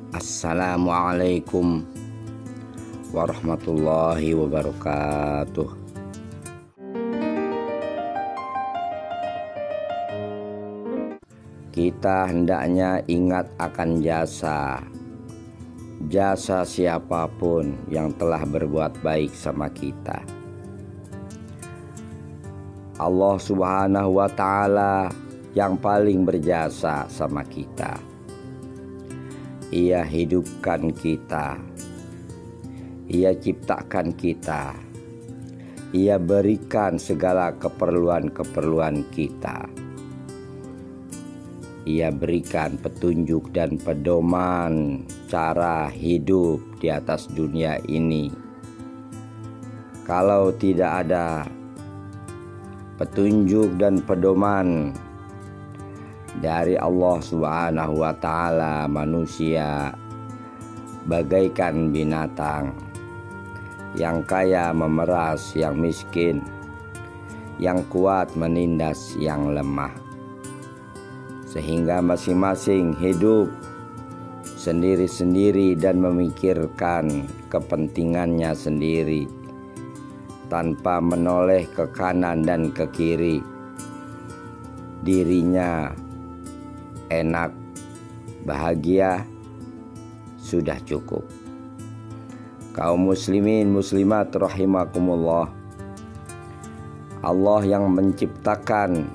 Assalamualaikum warahmatullahi wabarakatuh. Kita hendaknya ingat akan jasa siapapun yang telah berbuat baik sama kita. Allah Subhanahu wa Ta'ala yang paling berjasa sama kita. Ia hidupkan kita, Ia ciptakan kita, Ia berikan segala keperluan-keperluan kita. Ia berikan petunjuk dan pedoman cara hidup di atas dunia ini. Kalau tidak ada petunjuk dan pedoman dari Allah Subhanahu wa Ta'ala, manusia bagaikan binatang, yang kaya memeras yang miskin, yang kuat menindas yang lemah, sehingga masing-masing hidup sendiri-sendiri dan memikirkan kepentingannya sendiri tanpa menoleh ke kanan dan ke kiri. Dirinya enak, bahagia, sudah cukup. Kaum muslimin muslimat rahimakumullah, Allah yang menciptakan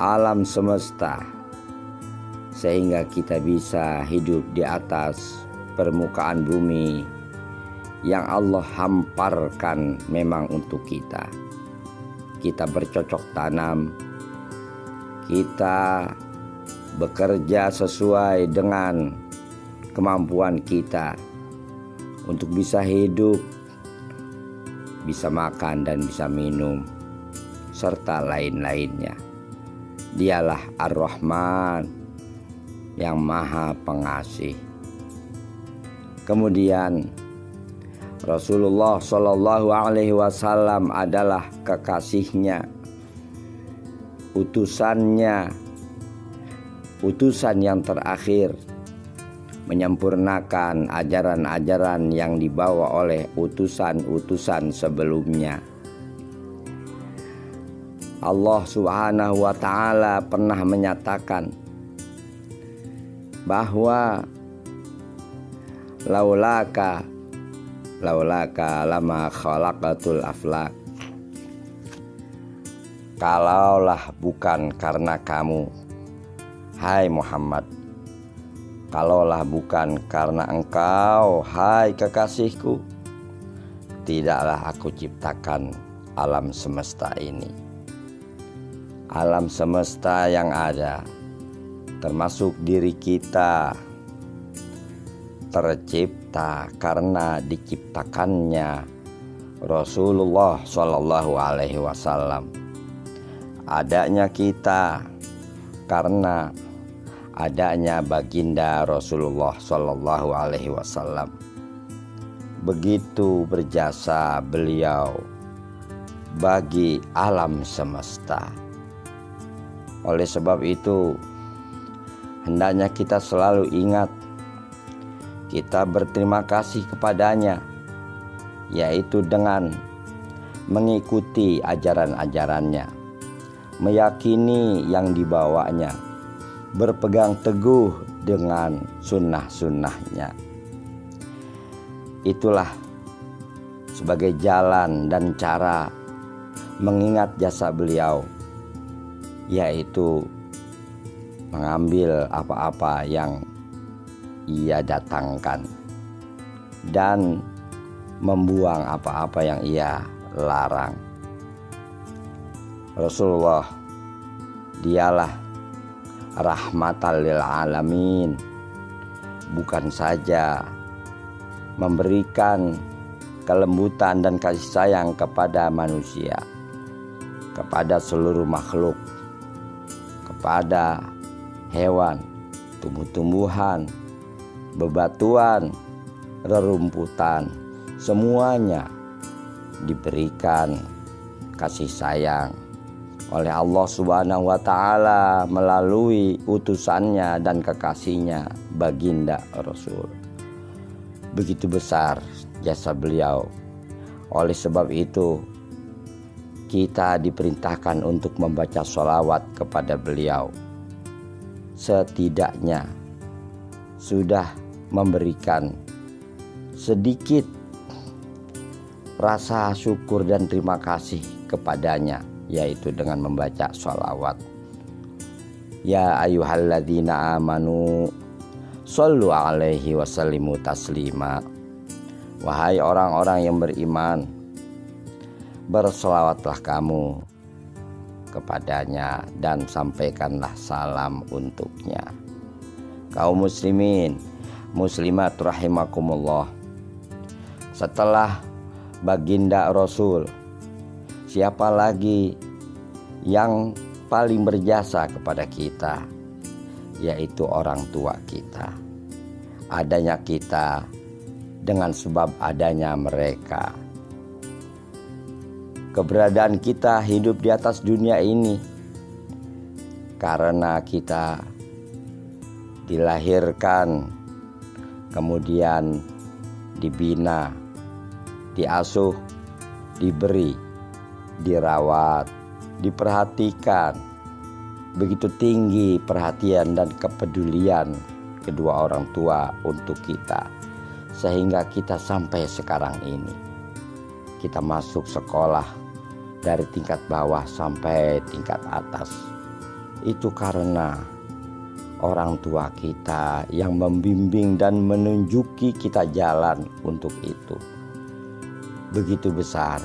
alam semesta sehingga kita bisa hidup di atas permukaan bumi yang Allah hamparkan memang untuk kita. Kita bercocok tanam, kita bekerja sesuai dengan kemampuan kita untuk bisa hidup, bisa makan dan bisa minum, serta lain-lainnya. Dialah Ar-Rahman yang Maha Pengasih. Kemudian Rasulullah Shallallahu Alaihi Wasallam adalah kekasihnya, utusannya, utusan yang terakhir, menyempurnakan ajaran-ajaran yang dibawa oleh utusan-utusan sebelumnya. Allah Subhanahu wa Ta'ala pernah menyatakan bahwa laulaka lama khalaqatul aflak. Kalaulah bukan karena kamu, hai Muhammad, kalaulah bukan karena engkau, hai kekasihku, tidaklah aku ciptakan alam semesta ini. Alam semesta yang ada, termasuk diri kita, tercipta karena diciptakannya Rasulullah Shallallahu Alaihi Wasallam. Adanya kita karena adanya baginda Rasulullah Shallallahu Alaihi Wasallam. Begitu berjasa beliau bagi alam semesta. Oleh sebab itu, hendaknya kita selalu ingat, kita berterima kasih kepadanya, yaitu dengan mengikuti ajaran-ajarannya, meyakini yang dibawanya, berpegang teguh dengan sunnah-sunnahnya. Itulah sebagai jalan dan cara mengingat jasa beliau, yaitu mengambil apa-apa yang ia datangkan dan membuang apa-apa yang ia larang. Rasulullah dialah rahmatan lil alamin, bukan saja memberikan kelembutan dan kasih sayang kepada manusia, kepada seluruh makhluk, kepada hewan, tumbuh-tumbuhan, bebatuan, rerumputan, semuanya diberikan kasih sayang, oleh Allah Subhanahu wa Ta'ala melalui utusannya dan kekasihnya baginda Rasul. Begitu besar jasa beliau. Oleh sebab itu kita diperintahkan untuk membaca sholawat kepada beliau. Setidaknya sudah memberikan sedikit rasa syukur dan terima kasih kepadanya, yaitu dengan membaca sholawat. Ya ayyuhalladzina amanu shollu alaihi wasallimu taslima. Wahai orang-orang yang beriman, berselawatlah kamu kepadanya dan sampaikanlah salam untuknya. Kaum muslimin, muslimat rahimakumullah, setelah baginda Rasul, siapa lagi yang paling berjasa kepada kita? Yaitu orang tua kita. Adanya kita dengan sebab adanya mereka. Keberadaan kita hidup di atas dunia ini karena kita dilahirkan, kemudian dibina, diasuh, diberi, dirawat, diperhatikan. Begitu tinggi perhatian dan kepedulian kedua orang tua untuk kita, sehingga kita sampai sekarang ini. Kita masuk sekolah dari tingkat bawah sampai tingkat atas. Itu karena orang tua kita yang membimbing dan menunjuki kita jalan untuk itu. Begitu besar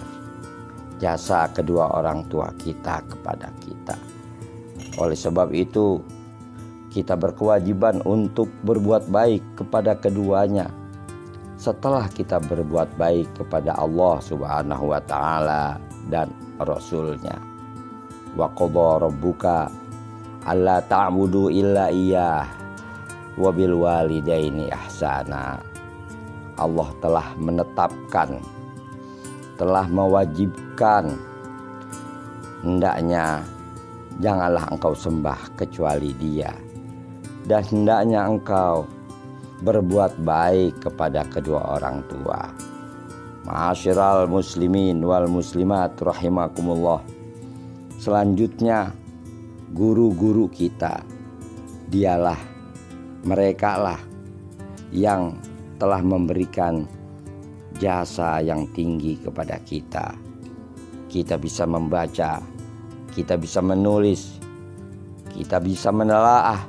jasa kedua orang tua kita kepada kita. Oleh sebab itu kita berkewajiban untuk berbuat baik kepada keduanya. Setelah kita berbuat baik kepada Allah Subhanahu wa Ta'ala dan Rasulnya. Wa qadha rabbuka alla ta'budu illa iyyah wa bil walidaini ihsana. Allah telah menetapkan, telah mewajibkan, hendaknya janganlah engkau sembah kecuali Dia, dan hendaknya engkau berbuat baik kepada kedua orang tua. Ma'asyiral muslimin wal muslimat rahimakumullah. Selanjutnya guru-guru kita, dialah, merekalah yang telah memberikan jasa yang tinggi kepada kita. Kita bisa membaca, kita bisa menulis, kita bisa menelaah,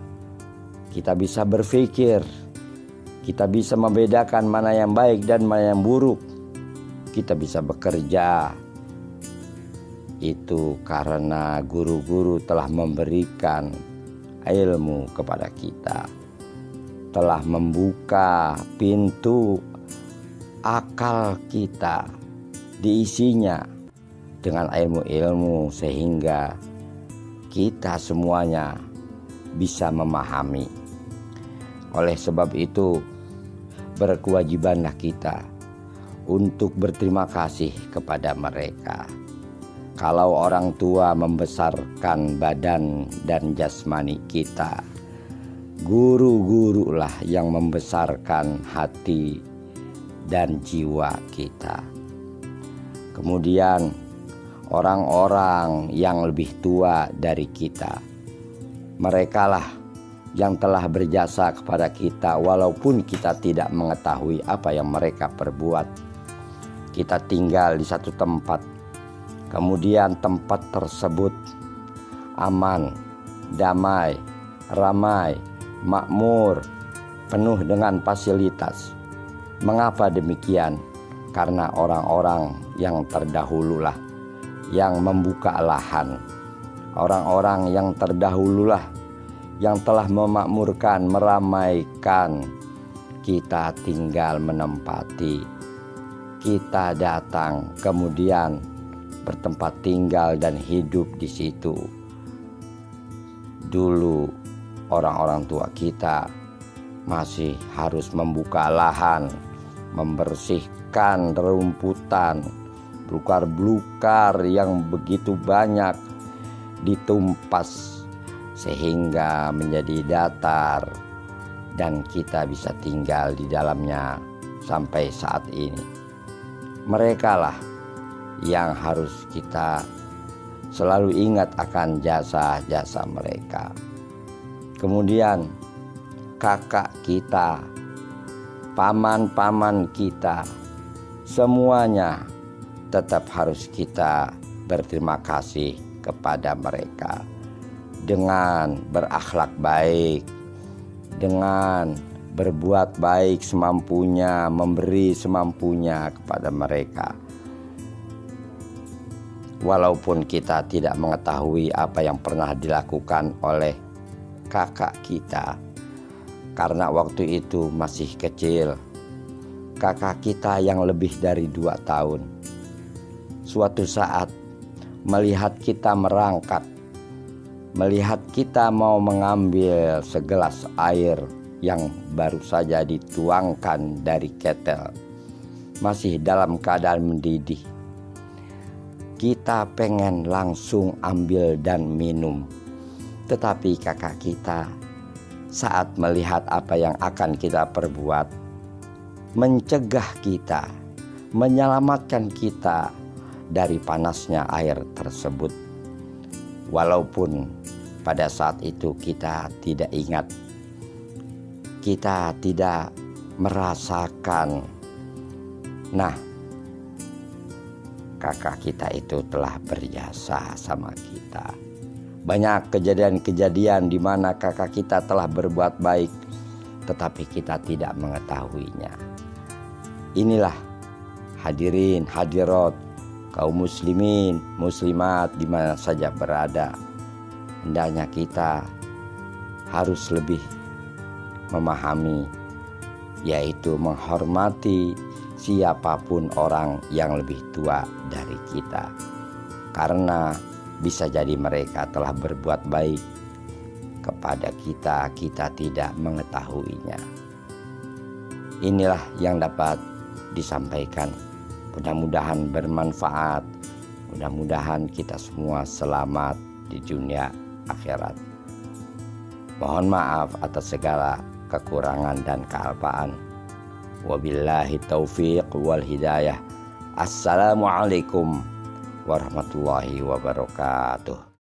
kita bisa berpikir, kita bisa membedakan mana yang baik dan mana yang buruk. Kita bisa bekerja. Itu karena guru-guru telah memberikan ilmu kepada kita, telah membuka pintu akal kita, diisinya dengan ilmu-ilmu sehingga kita semuanya bisa memahami. Oleh sebab itu berkewajibanlah kita untuk berterima kasih kepada mereka. Kalau orang tua membesarkan badan dan jasmani kita, guru-gurulah yang membesarkan hati dan jiwa kita. Kemudian orang-orang yang lebih tua dari kita, merekalah yang telah berjasa kepada kita walaupun kita tidak mengetahui apa yang mereka perbuat. Kita tinggal di satu tempat, kemudian tempat tersebut aman, damai, ramai, makmur, penuh dengan fasilitas. Mengapa demikian? Karena orang-orang yang terdahululah yang membuka lahan. Orang-orang yang terdahululah yang telah memakmurkan, meramaikan. Kita tinggal menempati, kita datang, kemudian bertempat tinggal dan hidup di situ. Dulu orang-orang tua kita masih harus membuka lahan, membersihkan rumputan, belukar-belukar yang begitu banyak ditumpas sehingga menjadi datar dan kita bisa tinggal di dalamnya sampai saat ini. Merekalah yang harus kita selalu ingat akan jasa-jasa mereka. Kemudian kakak kita, paman-paman kita, semuanya tetap harus kita berterima kasih kepada mereka dengan berakhlak baik, dengan berbuat baik semampunya, memberi semampunya kepada mereka. Walaupun kita tidak mengetahui apa yang pernah dilakukan oleh kakak kita, karena waktu itu masih kecil. Kakak kita yang lebih dari 2 tahun suatu saat melihat kita merangkak, melihat kita mau mengambil segelas air yang baru saja dituangkan dari ketel, masih dalam keadaan mendidih. Kita pengen langsung ambil dan minum, tetapi kakak kita saat melihat apa yang akan kita perbuat, mencegah kita, menyelamatkan kita dari panasnya air tersebut. Walaupun pada saat itu kita tidak ingat, kita tidak merasakan. Nah, kakak kita itu telah berjasa sama kita. Banyak kejadian-kejadian di mana kakak kita telah berbuat baik, tetapi kita tidak mengetahuinya. Inilah hadirin hadirat, kaum muslimin, muslimat di mana saja berada. Hendaknya kita harus lebih memahami, yaitu menghormati siapapun orang yang lebih tua dari kita, karena bisa jadi mereka telah berbuat baik kepada kita, kita tidak mengetahuinya. Inilah yang dapat disampaikan. Mudah-mudahan bermanfaat, mudah-mudahan kita semua selamat di dunia akhirat. Mohon maaf atas segala kekurangan dan kealpaan. Wabillahi taufiq wal hidayah. Assalamualaikum warahmatullahi wabarakatuh.